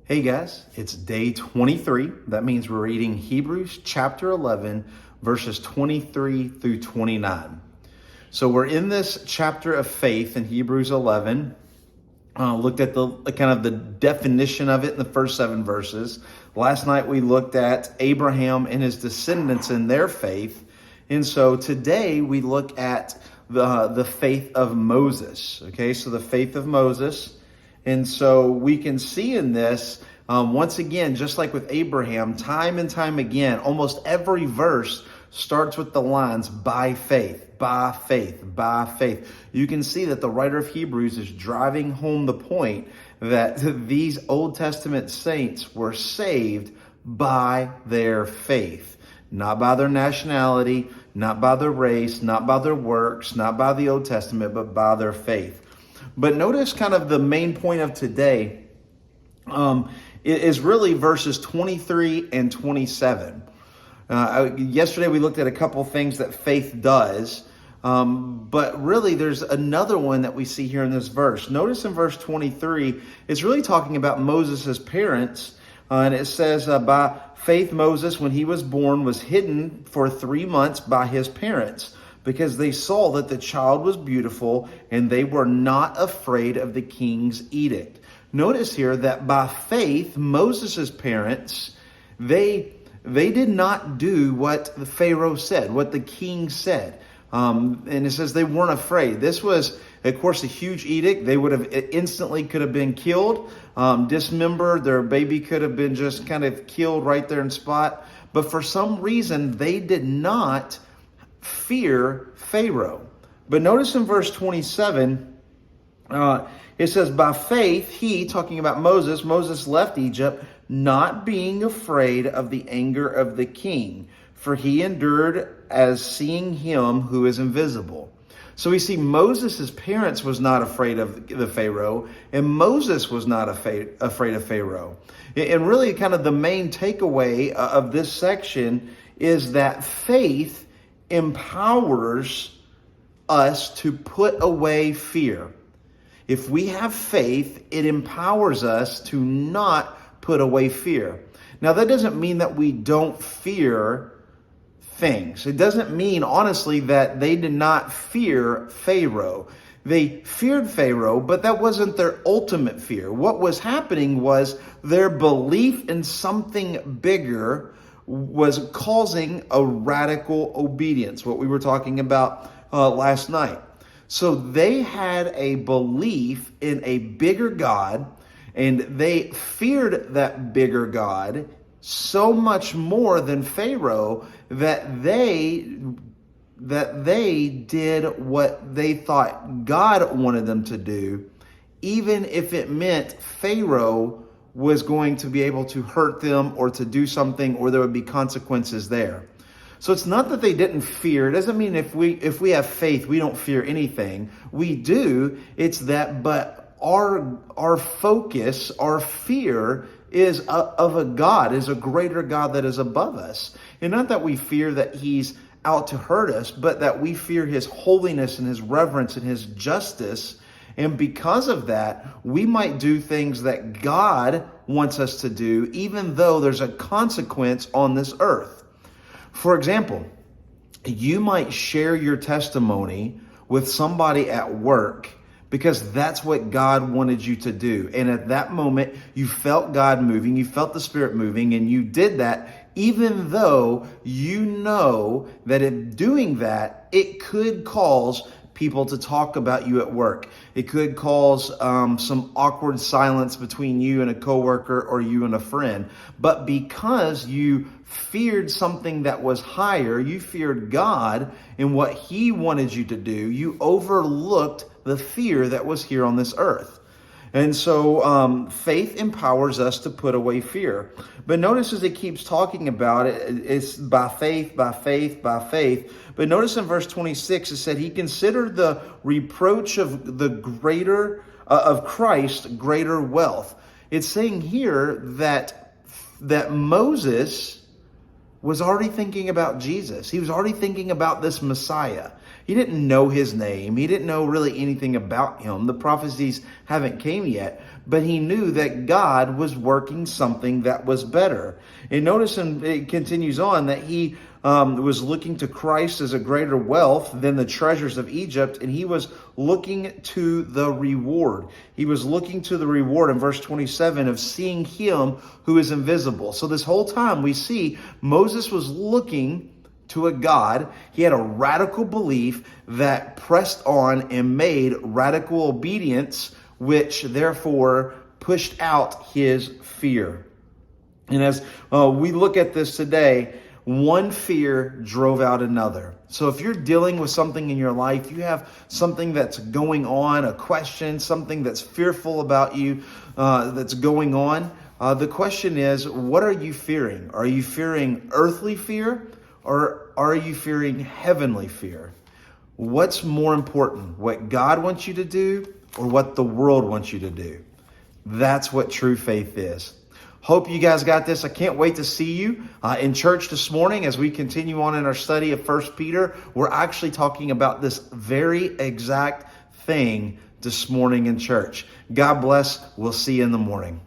Hey guys, it's day 23. That means we're reading Hebrews chapter 11, verses 23 through 29. So we're in this chapter of faith in Hebrews 11. Looked at the kind of the definition of it in the first 7 verses. Last night we looked at Abraham and his descendants in their faith. And so today we look at the faith of Moses. Okay, so the faith of Moses. And so we can see in this, once again, just like with Abraham, time and time again, almost every verse starts with the lines, by faith, by faith, by faith. You can see that the writer of Hebrews is driving home the point that these Old Testament saints were saved by their faith, not by their nationality, not by their race, not by their works, not by the Old Testament, but by their faith. But notice kind of the main point of today is really verses 23 and 27. Yesterday we looked at a couple things that faith does, but really there's another one that we see here in this verse. Notice in verse 23, it's really talking about Moses' parents, and it says, by faith Moses, when he was born, was hidden for 3 months by his parents, because they saw that the child was beautiful and they were not afraid of the king's edict. Notice here that by faith, Moses' parents, they did not do what the Pharaoh said, what the king said. And it says they weren't afraid. This was, of course, a huge edict. They would have instantly could have been killed, dismembered. Their baby could have been just kind of killed right there in spot. But for some reason, they did not fear Pharaoh. But notice in verse 27, it says, by faith, he, talking about Moses left Egypt, not being afraid of the anger of the king, for he endured as seeing him who is invisible. So we see Moses' parents was not afraid of the Pharaoh, and Moses was not afraid of Pharaoh. And really kind of the main takeaway of this section is that faith empowers us to put away fear. If we have faith, it empowers us to not put away fear. Now, that doesn't mean that we don't fear things. It doesn't mean, honestly, that they did not fear Pharaoh. They feared Pharaoh, but that wasn't their ultimate fear. What was happening was their belief in something bigger was causing a radical obedience, what we were talking about last night. So they had a belief in a bigger God, and they feared that bigger God so much more than Pharaoh that they did what they thought God wanted them to do, even if it meant Pharaoh was going to be able to hurt them or to do something, or there would be consequences there. So it's not that they didn't fear. It doesn't mean if we have faith, we don't fear anything. We do. It's that, but our focus, our fear is of a God, is a greater God that is above us. And not that we fear that he's out to hurt us, but that we fear his holiness and his reverence and his justice. And because of that, we might do things that God wants us to do, even though there's a consequence on this earth. For example, you might share your testimony with somebody at work because that's what God wanted you to do. And at that moment, you felt God moving, you felt the Spirit moving, and you did that, even though you know that in doing that, it could cause people to talk about you at work. It could cause some awkward silence between you and a coworker or you and a friend. But because you feared something that was higher, you feared God and what he wanted you to do, you overlooked the fear that was here on this earth. And so faith empowers us to put away fear. But notice as it keeps talking about it, it's by faith, by faith, by faith. But notice in verse 26, it said he considered the reproach of the greater of Christ greater wealth. It's saying here that Moses was already thinking about Jesus. He was already thinking about this Messiah. He didn't know his name. He didn't know really anything about him. The prophecies haven't came yet, but he knew that God was working something that was better. And notice, and it continues on, that he was looking to Christ as a greater wealth than the treasures of Egypt, and he was looking to the reward. He was looking to the reward in verse 27 of seeing him who is invisible. So this whole time we see Moses was looking to a God. He had a radical belief that pressed on and made radical obedience, which therefore pushed out his fear. And as we look at this today, one fear drove out another. So if you're dealing with something in your life, you have something that's going on, a question, something that's fearful about you that's going on, the question is, what are you fearing? Are you fearing earthly fear, or are you fearing heavenly fear? What's more important, what God wants you to do or what the world wants you to do? That's what true faith is. Hope you guys got this. I can't wait to see you in church this morning as we continue on in our study of 1 Peter. We're actually talking about this very exact thing this morning in church. God bless. We'll see you in the morning.